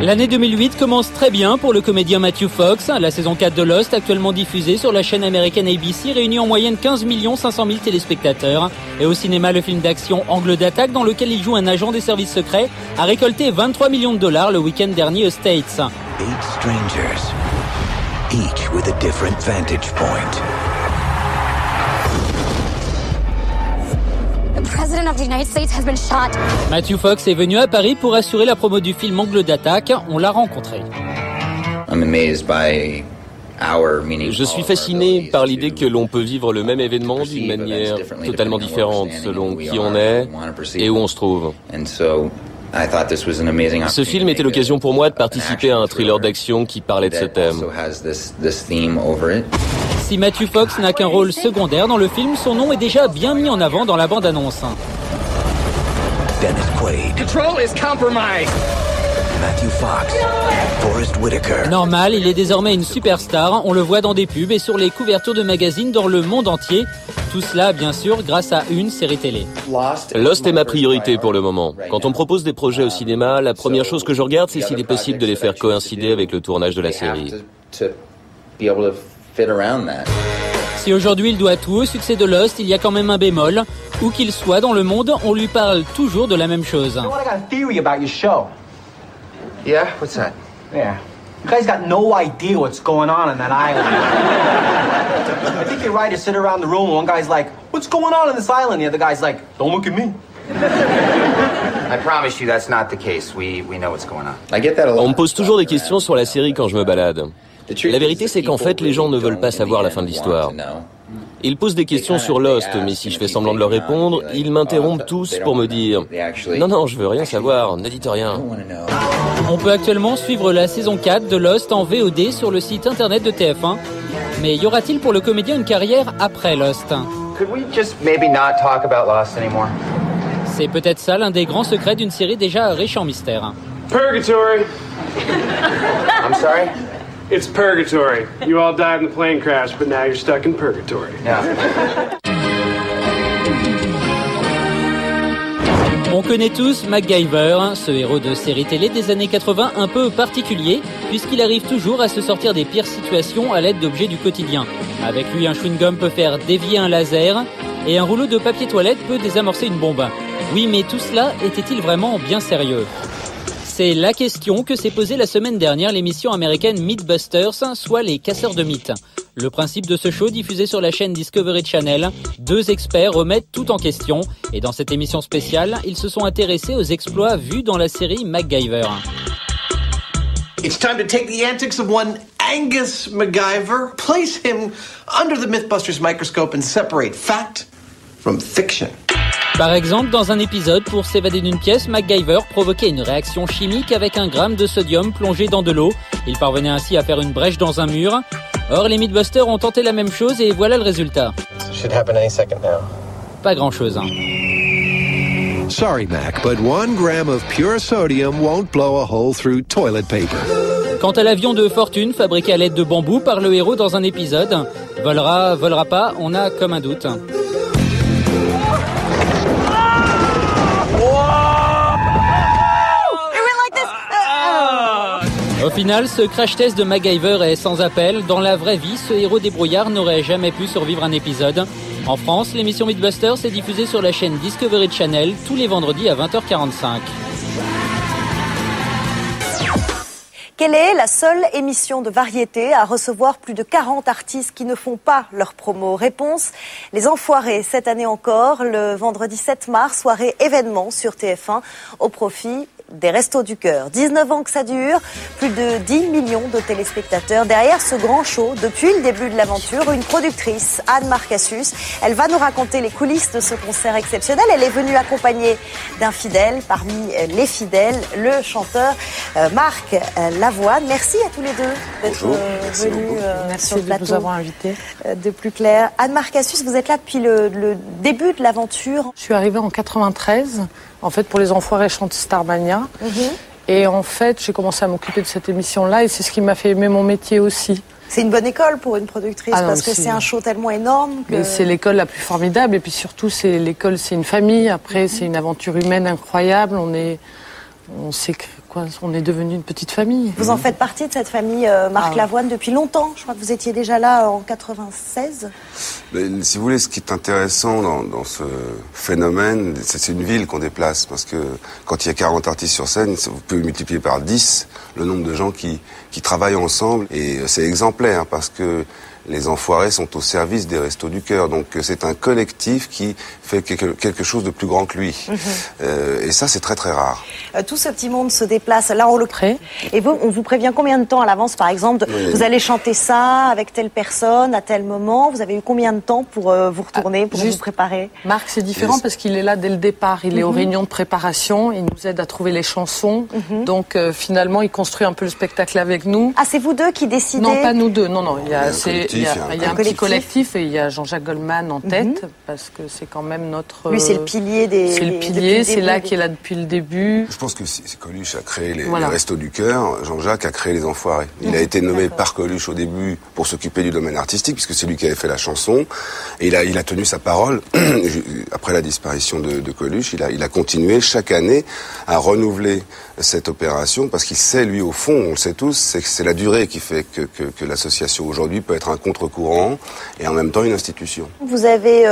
S8: L'année 2008 commence très bien pour le comédien Matthew Fox. La saison 4 de Lost, actuellement diffusée sur la chaîne américaine ABC, réunit en moyenne 15 500 000 téléspectateurs. Et au cinéma, le film d'action Angle d'attaque, dans lequel il joue un agent des services secrets, a récolté 23 millions de dollars le week-end dernier aux States.
S9: 8 strangers, each with a different vantage point.
S8: Matthew Fox est venu à Paris pour assurer la promo du film Angle d'attaque. On l'a rencontré.
S10: Je suis fasciné par l'idée que l'on peut vivre le même événement d'une manière totalement différente selon qui on est et où on se trouve. Ce film était l'occasion pour moi de participer à un thriller d'action qui parlait de ce thème.
S8: Si Matthew Fox n'a qu'un rôle secondaire dans le film, son nom est déjà bien mis en avant dans la bande-annonce.
S9: Dennis Quaid.
S12: Control is compromised.
S9: Matthew Fox. Forrest Whitaker.
S8: Normal, il est désormais une superstar. On le voit dans des pubs et sur les couvertures de magazines dans le monde entier. Tout cela, bien sûr, grâce à une série télé.
S10: Lost est ma priorité pour le moment. Quand on me propose des projets au cinéma, la première chose que je regarde, c'est s'il est possible de les faire coïncider avec le tournage de la série.
S8: Si aujourd'hui il doit tout au succès de Lost, il y a quand même un bémol. Où qu'il soit dans le monde, on lui parle toujours de la même chose.
S14: You know what, I got a theory about your show.
S21: Yeah? What's that?
S14: Yeah. You guys got no idea what's going on that island. I think your writers sit around the room and one guy's like, what's going on this island? The other guy's like, don't look at me.
S21: I promise you that's not the case. We know what's going on. I get that a lot.
S10: On me pose toujours des questions sur la série quand je me balade. La vérité, c'est qu'en fait, les gens ne veulent pas savoir la fin de l'histoire. Ils posent des questions sur Lost, mais si je fais semblant de leur répondre, ils m'interrompent tous pour me dire « Non, je veux rien savoir, ne dites rien ».
S8: On peut actuellement suivre la saison 4 de Lost en VOD sur le site internet de TF1. Mais y aura-t-il pour le comédien une carrière après Lost? C'est peut-être ça l'un des grands secrets d'une série déjà riche en mystères.
S12: Purgatory.
S21: I'm sorry?
S12: It's purgatory. You all died in the plane crash, but now you're stuck in purgatory.
S8: On connaît tous MacGyver, ce héros de série télé des années 80 un peu particulier, puisqu'il arrive toujours à se sortir des pires situations à l'aide d'objets du quotidien. Avec lui, un chewing-gum peut faire dévier un laser, et un rouleau de papier toilette peut désamorcer une bombe. Oui, mais tout cela était-il vraiment bien sérieux ? C'est la question que s'est posée la semaine dernière l'émission américaine Mythbusters, soit les casseurs de mythes. Le principe de ce show, diffusé sur la chaîne Discovery Channel, 2 experts remettent tout en question. Et dans cette émission spéciale, ils se sont intéressés aux exploits vus dans la série MacGyver.
S24: It's time to take the antics of one Angus MacGyver, place him under the Mythbusters microscope and separate fact from fiction.
S8: Par exemple, dans un épisode, pour s'évader d'une pièce, MacGyver provoquait une réaction chimique avec 1 gramme de sodium plongé dans de l'eau. Il parvenait ainsi à faire une brèche dans un mur. Or, les Mythbusters ont tenté la même chose et voilà le résultat.
S24: Should happen any second now.
S8: Pas grand-chose, hein.
S1: Sorry, Mac, but 1 gram of pure sodium won't blow a hole through toilet paper.
S8: Quant à l'avion de fortune fabriqué à l'aide de bambou par le héros dans un épisode, volera, volera pas, on a comme un doute. Au final, ce crash test de MacGyver est sans appel. Dans la vraie vie, ce héros débrouillard n'aurait jamais pu survivre un épisode. En France, l'émission Mythbusters est diffusée sur la chaîne Discovery Channel tous les vendredis à 20h45.
S2: Quelle est la seule émission de variété à recevoir plus de 40 artistes qui ne font pas leur promo? Réponse, Les Enfoirés. Cette année encore, le vendredi 7 mars, soirée événement sur TF1 au profit des Restos du Cœur. 19 ans que ça dure, plus de 10 millions de téléspectateurs. Derrière ce grand show, depuis le début de l'aventure, une productrice, Anne Marcassus. Elle va nous raconter les coulisses de ce concert exceptionnel. Elle est venue accompagnée d'un fidèle, parmi les fidèles, le chanteur Marc Lavoine. Merci à tous les deux d'être venus sur le plateau.
S5: Merci de nous avoir invités.
S2: De Plus Clair. Anne Marcassus, vous êtes là depuis le début de l'aventure.
S5: Je suis arrivée en 93. En fait, pour Les Enfoirés chante Starmania. Et en fait, j'ai commencé à m'occuper de cette émission-là et c'est ce qui m'a fait aimer mon métier aussi.
S2: C'est une bonne école pour une productrice parce que c'est un show tellement énorme que...
S5: Mais c'est l'école la plus formidable et puis surtout, c'est une famille. Après, c'est une aventure humaine incroyable. On est devenu une petite famille.
S2: Vous en faites partie de cette famille, Marc Lavoine, depuis longtemps. Je crois que vous étiez déjà là en 96.
S11: Mais, si vous voulez, ce qui est intéressant dans ce phénomène, c'est une ville qu'on déplace. Parce que quand il y a 40 artistes sur scène, vous pouvez multiplier par 10 le nombre de gens qui travaillent ensemble. Et c'est exemplaire parce que Les Enfoirés sont au service des Restos du Cœur. Donc c'est un collectif qui fait quelque chose de plus grand que lui. Et ça, c'est très très rare.
S2: Tout ce petit monde se déplace. Là, on le crée. Et vous, on vous prévient combien de temps à l'avance, par exemple, vous allez chanter ça avec telle personne à tel moment? Vous avez eu combien de temps pour vous retourner, pour vous préparer?
S5: Marc, c'est différent parce qu'il est là dès le départ. Il est aux réunions de préparation. Il nous aide à trouver les chansons. Donc finalement, il construit un peu le spectacle avec nous.
S2: Ah, c'est vous deux qui décidez?
S5: Non, pas nous deux. Non. Il y a un petit collectif et il y a Jean-Jacques Goldman en tête parce que c'est quand même notre...
S2: Lui, c'est le pilier des...
S5: C'est le pilier, c'est là qui est là depuis le début.
S11: Je pense que Coluche a créé les Restos du Cœur, Jean-Jacques a créé Les Enfoirés. Il a été nommé par Coluche au début pour s'occuper du domaine artistique puisque c'est lui qui avait fait la chanson et il a tenu sa parole. Après la disparition de Coluche, il a continué chaque année à renouveler cette opération parce qu'il sait, lui, au fond, on le sait tous, c'est la durée qui fait que l'association aujourd'hui peut être un contre-courant et en même temps une institution.
S2: Vous avez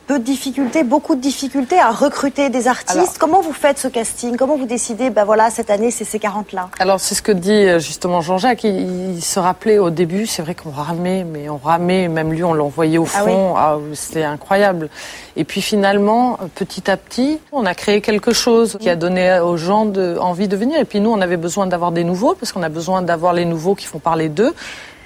S2: peu de difficultés, beaucoup de difficultés à recruter des artistes. Alors, comment vous faites ce casting? Comment vous décidez, cette année, c'est ces 40-là?
S5: Alors, c'est ce que dit justement Jean-Jacques. Il se rappelait au début, c'est vrai qu'on ramait, même lui, on l'envoyait au fond. C'était incroyable. Et puis finalement, petit à petit, on a créé quelque chose qui a donné aux gens envie de venir. Et puis nous, on avait besoin d'avoir des nouveaux, parce qu'on a besoin d'avoir les nouveaux qui font parler d'eux.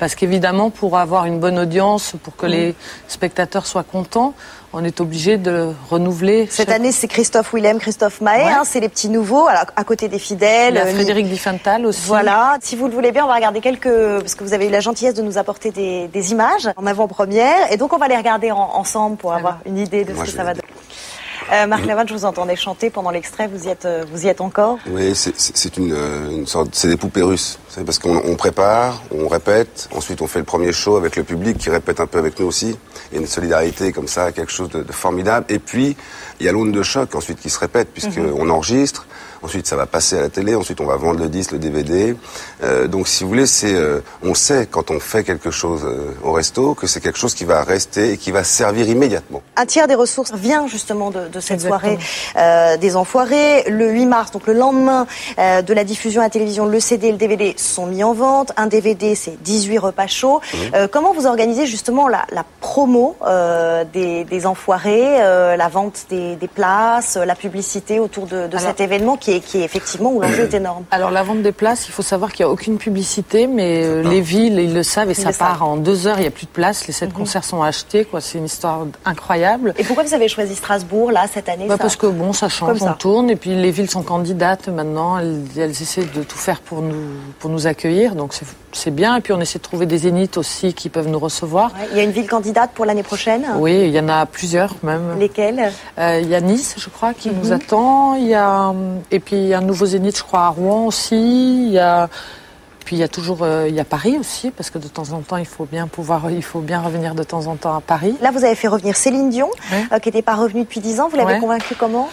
S5: Parce qu'évidemment, pour avoir une bonne audience, pour que les spectateurs soient contents, on est obligé de renouveler.
S2: Cette année, c'est Christophe Willem, Christophe Mahé, c'est les petits nouveaux, à côté des fidèles.
S5: Il y a Frédéric Diffenthal aussi.
S2: Voilà. Si vous le voulez bien, on va regarder parce que vous avez eu la gentillesse de nous apporter des images en avant-première. Et donc, on va les regarder ensemble pour avoir une idée de ce que ça va donner. Marc Lavoine, je vous entendais chanter pendant l'extrait, vous y êtes encore?
S11: Oui, c'est une sorte, c'est des poupées russes. C'est parce qu'on prépare, on répète, ensuite on fait le premier show avec le public qui répète un peu avec nous aussi. Il y a une solidarité comme ça, quelque chose de formidable. Et puis, il y a l'onde de choc ensuite qui se répète puisqu'on enregistre. Ensuite, ça va passer à la télé. Ensuite, on va vendre le disque, le DVD. Donc, si vous voulez, on sait quand on fait quelque chose au resto que c'est quelque chose qui va rester et qui va servir immédiatement.
S2: Un tiers des ressources vient justement de cette soirée des Enfoirés. Le 8 mars, donc le lendemain de la diffusion à la télévision, le CD et le DVD sont mis en vente. Un DVD, c'est 18 repas chauds. Comment vous organisez justement la promo des Enfoirés, la vente des places, la publicité autour de cet événement qui est effectivement où l'enjeu est énorme?
S5: Alors la vente des places, il faut savoir qu'il n'y a aucune publicité, mais les villes, ils le savent et ça part en 2 heures, il n'y a plus de place, les 7 concerts sont achetés, c'est une histoire incroyable.
S2: Et pourquoi vous avez choisi Strasbourg là cette année?
S5: Parce que ça change, on tourne et puis les villes sont candidates maintenant, elles essaient de tout faire pour nous accueillir, donc c'est bien. Et puis on essaie de trouver des zéniths aussi qui peuvent nous recevoir.
S2: Il y a une ville candidate candidates pour l'année prochaine?
S5: Oui, il y en a plusieurs même.
S2: Lesquelles?
S5: Il y a Nice, je crois, qui nous attend. Et puis il y a un nouveau Zénith, je crois, à Rouen aussi. Puis il y a toujours il y a Paris aussi, parce que de temps en temps, il faut bien revenir de temps en temps à Paris.
S2: Là, vous avez fait revenir Céline Dion, qui n'était pas revenue depuis 10 ans. Vous l'avez convaincue comment?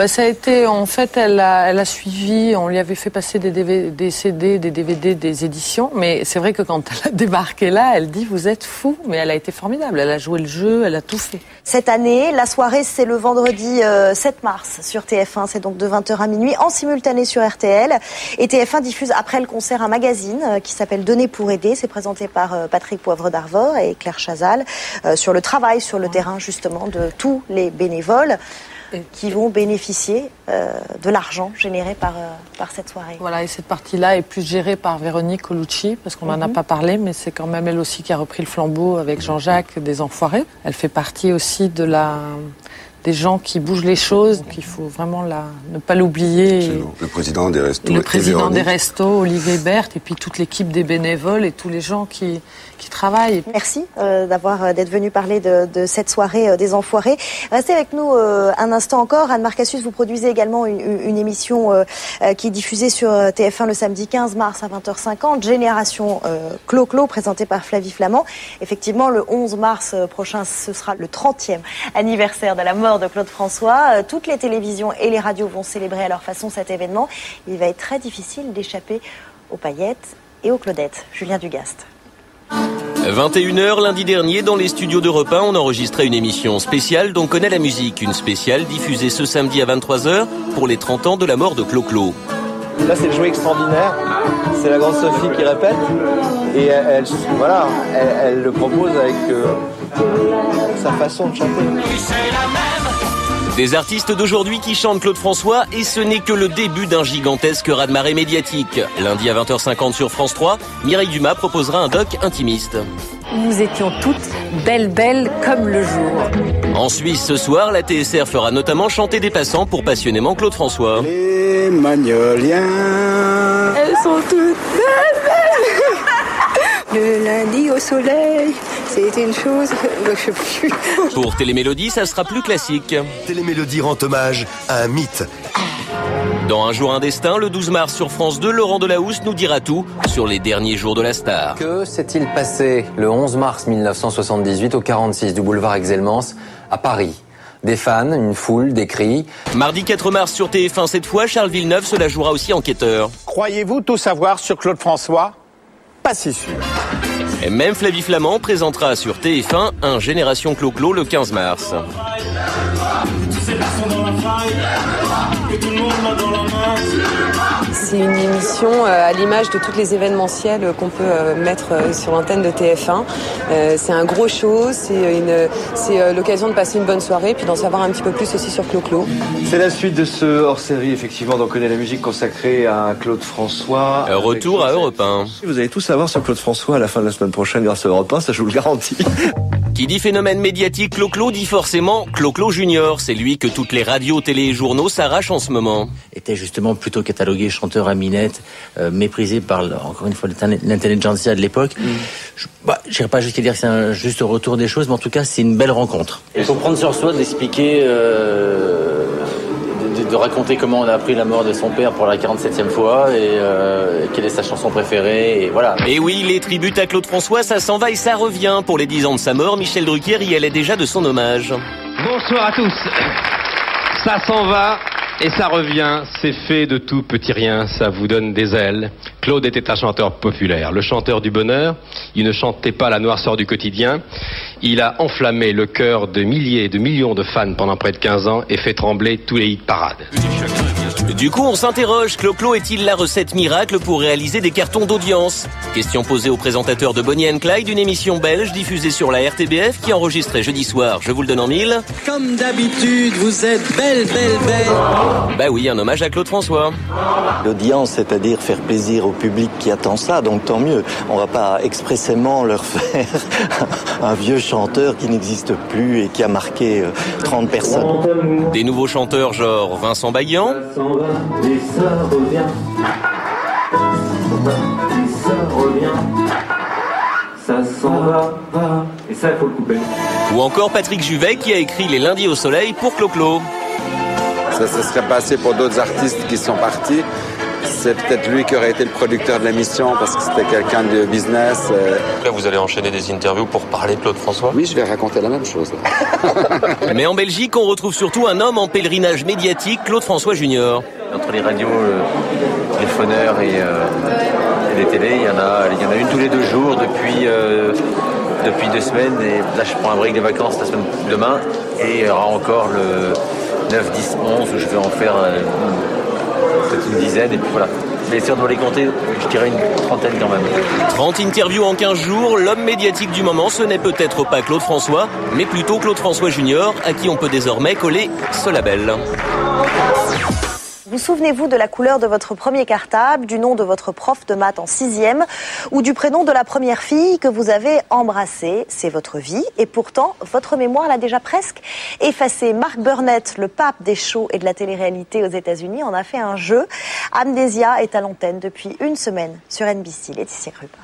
S5: Ça a été, en fait, elle a suivi, on lui avait fait passer des CD, des DVD, des éditions, mais c'est vrai que quand elle a débarqué là, elle dit, vous êtes fous, mais elle a été formidable, elle a joué le jeu, elle a tout fait.
S2: Cette année, la soirée, c'est le vendredi 7 mars sur TF1, c'est donc de 20h à minuit, en simultané sur RTL, et TF1 diffuse après le concert un magazine qui s'appelle Donner pour aider, c'est présenté par Patrick Poivre d'Arvor et Claire Chazal, sur le travail sur le terrain, justement, de tous les bénévoles qui vont bénéficier de l'argent généré par cette soirée.
S5: Voilà, et cette partie-là est plus gérée par Véronique Colucci, parce qu'on n'en a pas parlé, mais c'est quand même elle aussi qui a repris le flambeau avec Jean-Jacques des Enfoirés. Elle fait partie aussi des gens qui bougent les choses, donc il faut vraiment ne pas l'oublier.
S11: Le président des restos.
S5: Le président des restos, Olivier Berthe, et puis toute l'équipe des bénévoles et tous les gens qui travaillent.
S2: Merci d'être venu parler de cette soirée des Enfoirés. Restez avec nous un instant encore. Anne Marcassus, vous produisez également une émission qui est diffusée sur TF1 le samedi 15 mars à 20h50, Génération Clo-Clo, présentée par Flavie Flament. Effectivement, le 11 mars prochain, ce sera le 30e anniversaire de la mort de Claude François. Toutes les télévisions et les radios vont célébrer à leur façon cet événement. Il va être très difficile d'échapper aux paillettes et aux Claudettes. Julien Dugast.
S10: 21h lundi dernier, dans les studios d'Europe 1, on enregistrait une émission spéciale dont connaît la musique. Une spéciale diffusée ce samedi à 23h pour les 30 ans de la mort de Clo-Clo.
S3: Là, c'est le jouet extraordinaire. C'est la grande Sophie qui répète. Et elle le propose avec sa façon de chanter.
S10: Des artistes d'aujourd'hui qui chantent Claude François, et ce n'est que le début d'un gigantesque raz-de-marée médiatique. Lundi à 20h50 sur France 3, Mireille Dumas proposera un doc intimiste.
S13: Nous étions toutes belles comme le jour.
S10: En Suisse ce soir, la TSR fera notamment chanter des passants pour passionnément Claude François.
S3: Les Magnoliens.
S13: Elles sont toutes belles. Le lundi au soleil, c'était une chose, je sais plus.
S10: Pour Télémélodie, ça sera plus classique.
S16: Télémélodie rend hommage à un mythe.
S10: Dans Un jour un destin, le 12 mars sur France 2, Laurent Delahousse nous dira tout sur les derniers jours de la star.
S17: Que s'est-il passé le 11 mars 1978 au 46 du boulevard Exelmans à Paris? Des fans, une foule, des cris.
S10: Mardi 4 mars sur TF1 cette fois, Charles Villeneuve se la jouera aussi enquêteur.
S3: Croyez-vous tout savoir sur Claude François? Pas si sûr.
S10: Et même Flavie Flament présentera sur TF1 un Génération Clo-Clo le 15 mars.
S25: C'est une émission à l'image de toutes les événementiels qu'on peut mettre sur l'antenne de TF1. C'est un gros show, c'est l'occasion de passer une bonne soirée puis d'en savoir un petit peu plus aussi sur Clo-Clo.
S3: C'est la suite de ce hors-série, effectivement, d'On connaît la musique consacrée à Claude François.
S10: Retour à Europe 1.
S3: Vous allez tout savoir sur Claude François à la fin de la semaine prochaine grâce à Europe 1, ça je vous le garantis.
S10: Qui dit phénomène médiatique Clo-Clo dit forcément Clo-Clo Junior. C'est lui que toutes les radios, télé et journaux s'arrachent en ce moment.
S26: Était justement plutôt catalogué chanteur à minette, méprisé par, encore une fois, l'intelligentsia de l'époque. Je n'irai pas jusqu'à dire que c'est un juste retour des choses, mais en tout cas, c'est une belle rencontre. Il faut prendre sur soi d'expliquer, de raconter comment on a appris la mort de son père pour la 47e fois et quelle est sa chanson préférée, et voilà.
S10: Et oui, les tributes à Claude François, ça s'en va et ça revient. Pour les 10 ans de sa mort, Michel Drucker y allait déjà de son hommage.
S27: Bonsoir à tous. Ça s'en va et ça revient, c'est fait de tout petit rien, ça vous donne des ailes. Claude était un chanteur populaire, le chanteur du bonheur. Il ne chantait pas la noirceur du quotidien. Il a enflammé le cœur de milliers, de millions de fans pendant près de 15 ans et fait trembler tous les hit parades.
S10: Du coup, on s'interroge, Clo-Clo est-il la recette miracle pour réaliser des cartons d'audience? Question posée au présentateur de Bonnie and Clyde, une émission belge diffusée sur la RTBF qui enregistrait jeudi soir, je vous le donne en mille.
S28: Comme d'habitude, vous êtes belle.
S10: Bah oui, un hommage à Claude François.
S29: L'audience, c'est-à-dire faire plaisir au public qui attend ça, donc tant mieux. On va pas expressément leur faire un vieux chanteur qui n'existe plus et qui a marqué 30 personnes.
S10: Des nouveaux chanteurs genre Vincent Baillian.
S28: Et ça revient. Ça s'en va,
S4: Et ça, il faut le couper.
S10: Ou encore Patrick Juvet qui a écrit Les Lundis au soleil pour Clo-Clo.
S11: Ça se serait passé pour d'autres artistes qui sont partis. C'est peut-être lui qui aurait été le producteur de l'émission parce que c'était quelqu'un de business.
S10: Là, vous allez enchaîner des interviews pour parler de Claude François ?
S11: Oui, je vais raconter la même chose.
S10: Mais en Belgique, on retrouve surtout un homme en pèlerinage médiatique, Claude François Junior.
S29: Entre les radios, les phoneurs et les télés, il y en a une tous les 2 jours depuis 2 semaines. Et là, je prends un break des vacances la semaine demain. Et il y aura encore le 9, 10, 11 où je vais en faire peut-être une dizaine. Et puis voilà. Mais si on doit les compter, je dirais une trentaine quand même.
S10: 30 interviews en 15 jours, l'homme médiatique du moment, ce n'est peut-être pas Claude François, mais plutôt Claude François Junior, à qui on peut désormais coller ce label.
S2: Vous souvenez-vous de la couleur de votre premier cartable, du nom de votre prof de maths en 6e ou du prénom de la première fille que vous avez embrassée? C'est votre vie et pourtant, votre mémoire l'a déjà presque effacée. Mark Burnett, le pape des shows et de la télé-réalité aux États-Unis, en a fait un jeu. Amnesia est à l'antenne depuis une semaine sur NBC. Laetitia Krupa.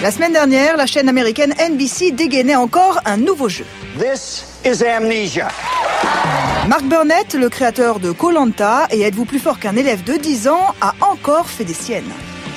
S6: La semaine dernière, la chaîne américaine NBC dégainait encore un nouveau jeu.
S7: This is Amnesia.
S6: Mark Burnett, le créateur de Koh-Lanta et Êtes-vous plus fort qu'un élève de 10 ans, a encore fait des siennes.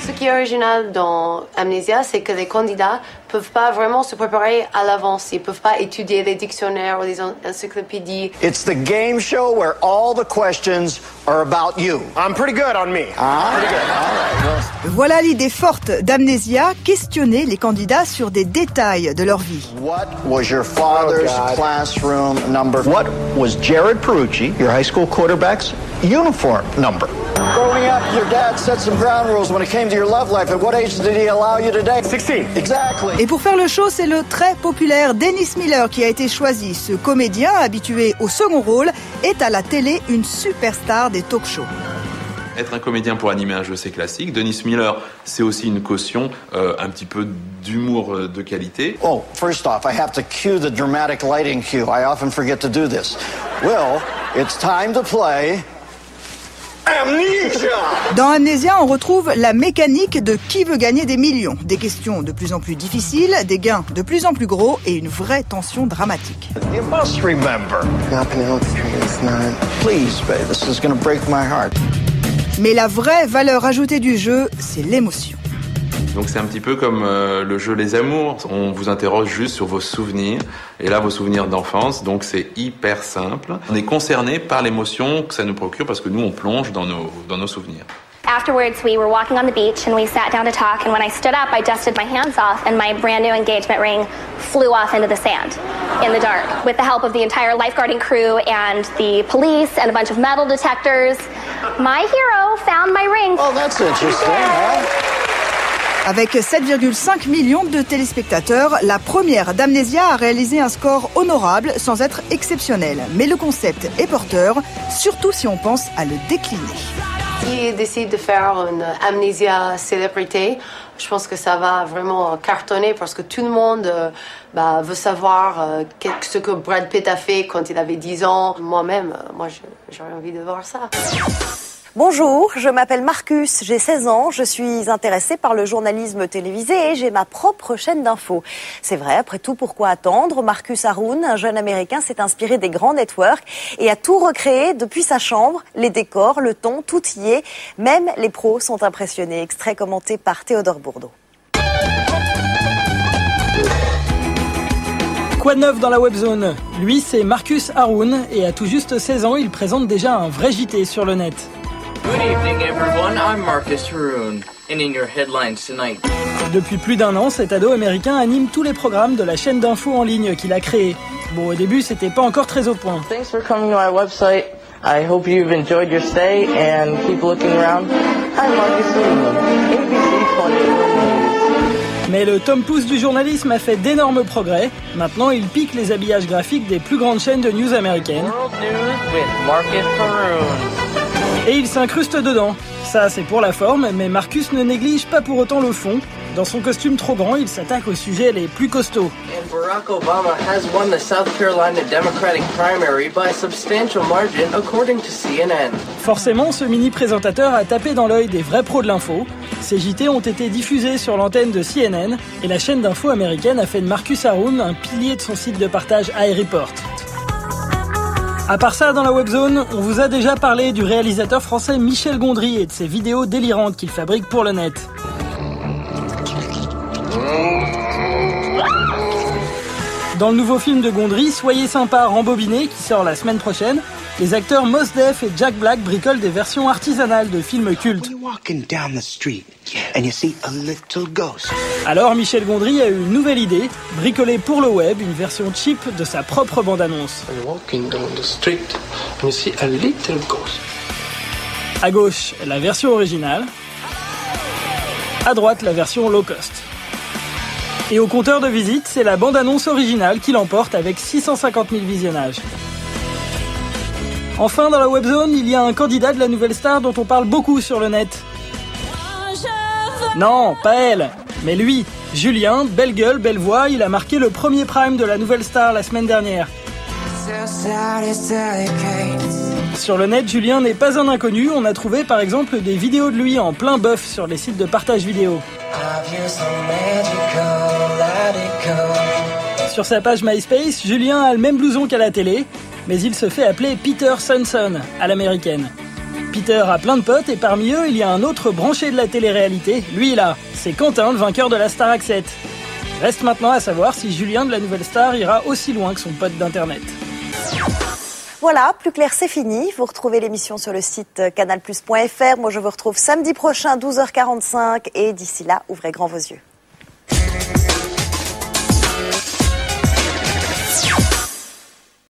S15: Ce qui est original dans Amnesia, c'est que les candidats ne peuvent pas vraiment se préparer à l'avance. Ils ne peuvent pas étudier les dictionnaires ou les encyclopédies.
S7: It's the game show where all the questions are about you. I'm pretty good on me. Pretty good. All right.
S6: Voilà l'idée forte d'Amnesia, questionner les candidats sur des détails de leur vie.
S7: What was your father's classroom number? What was Jared Perucci, your high school quarterback's uniform number? Growing up, your dad set some ground rules when it came to your love life. At what age did he allow you to date? 16. Exactly.
S6: Et pour faire le show, c'est le très populaire Dennis Miller qui a été choisi. Ce comédien, habitué au second rôle, est à la télé une superstar des talk-shows.
S18: Être un comédien pour animer un jeu, c'est classique. Dennis Miller, c'est aussi une caution, un petit peu d'humour de qualité.
S7: Oh, first off, I have to cue the dramatic lighting cue. I often forget to do this. Well, it's time to play Amnesia.
S6: Dans Amnesia, on retrouve la mécanique de qui veut gagner des millions. Des questions de plus en plus difficiles, des gains de plus en plus gros et une vraie tension dramatique.
S7: You must remember. Now Penelope is 9. Please, babe, this is going to break my heart.
S6: Mais la vraie valeur ajoutée du jeu, c'est l'émotion.
S18: Donc c'est un petit peu comme le jeu Les Amours. On vous interroge juste sur vos souvenirs. Et là, vos souvenirs d'enfance. Donc c'est hyper simple. On est concerné par l'émotion que ça nous procure parce que nous, on plonge dans nos souvenirs.
S19: Afterwards, we were walking on the beach and we sat down to talk. And when I stood up, I dusted my hands off and my brand new engagement ring flew off into the sand in the dark. With the help of the entire lifeguarding crew and the police and a bunch of metal detectors, my hero found my ring.
S7: Oh, that's interesting, huh?
S6: Avec 7,5 millions de téléspectateurs, la première d'Amnesia a réalisé un score honorable sans être exceptionnel. Mais le concept est porteur, surtout si on pense à le décliner.
S15: S'ils décident de faire une Amnesia célébrité, je pense que ça va vraiment cartonner parce que tout le monde veut savoir ce que Brad Pitt a fait quand il avait 10 ans. Moi-même, j'aurais envie de voir ça.
S2: Bonjour, je m'appelle Marcus, j'ai 16 ans, je suis intéressée par le journalisme télévisé et j'ai ma propre chaîne d'infos. C'est vrai, après tout, pourquoi attendre? Marcus Haroun, un jeune Américain, s'est inspiré des grands networks et a tout recréé depuis sa chambre. Les décors, le ton, tout y est. Même les pros sont impressionnés. Extrait commenté par Théodore Bourdeau.
S20: Quoi de neuf dans la webzone? Lui, c'est Marcus Haroun et à tout juste 16 ans, il présente déjà un vrai JT sur le net.
S22: Good evening, everyone. I'm Marcus Haroun, and in your headlines tonight.
S20: Depuis plus d'un an, cet ado américain anime tous les programmes de la chaîne d'infos en ligne qu'il a créée. Bon, au début, c'était pas encore très au point.
S22: Thanks for coming to my website. I hope you've enjoyed your stay and keep looking around. I'm Marcus Haroun, ABC Funny.
S20: Mais le Tom Pouce du journalisme a fait d'énormes progrès. Maintenant, il pique les habillages graphiques des plus grandes chaînes de news américaines.
S22: World News with Marcus Haroun.
S20: Et il s'incruste dedans. Ça, c'est pour la forme, mais Marcus ne néglige pas pour autant le fond. Dans son costume trop grand, il s'attaque aux sujets les plus costauds.
S22: And Barack Obama has won the South Carolina Democratic primary by a substantial margin, according to CNN.
S20: Forcément, ce mini-présentateur a tapé dans l'œil des vrais pros de l'info. Ces JT ont été diffusés sur l'antenne de CNN et la chaîne d'info américaine a fait de Marcus Haroun un pilier de son site de partage iReport. À part ça, dans la webzone, on vous a déjà parlé du réalisateur français Michel Gondry et de ses vidéos délirantes qu'il fabrique pour le net. Dans le nouveau film de Gondry, Soyez sympa, rembobiné, qui sort la semaine prochaine, les acteurs Mos Def et Jack Black bricolent des versions artisanales de films cultes. Alors Michel Gondry a eu une nouvelle idée, bricoler pour le web une version cheap de sa propre bande-annonce. À gauche, la version originale. À droite, la version low cost. Et au compteur de visite, c'est la bande-annonce originale qui l'emporte avec 650 000 visionnages. Enfin, dans la webzone, il y a un candidat de la nouvelle star dont on parle beaucoup sur le net. Non, pas elle, mais lui. Julien, belle gueule, belle voix, il a marqué le premier prime de la nouvelle star la semaine dernière. Sur le net, Julien n'est pas un inconnu, on a trouvé par exemple des vidéos de lui en plein bœuf sur les sites de partage vidéo. Sur sa page MySpace, Julien a le même blouson qu'à la télé, mais il se fait appeler Peter Sunson, à l'américaine. Peter a plein de potes et parmi eux, il y a un autre branché de la télé-réalité, lui là, c'est Quentin, le vainqueur de la Starac 7. Reste maintenant à savoir si Julien de la nouvelle star ira aussi loin que son pote d'internet.
S2: Voilà, Plus clair, c'est fini. Vous retrouvez l'émission sur le site canalplus.fr. Moi, je vous retrouve samedi prochain, 12h45. Et d'ici là, ouvrez grand vos yeux.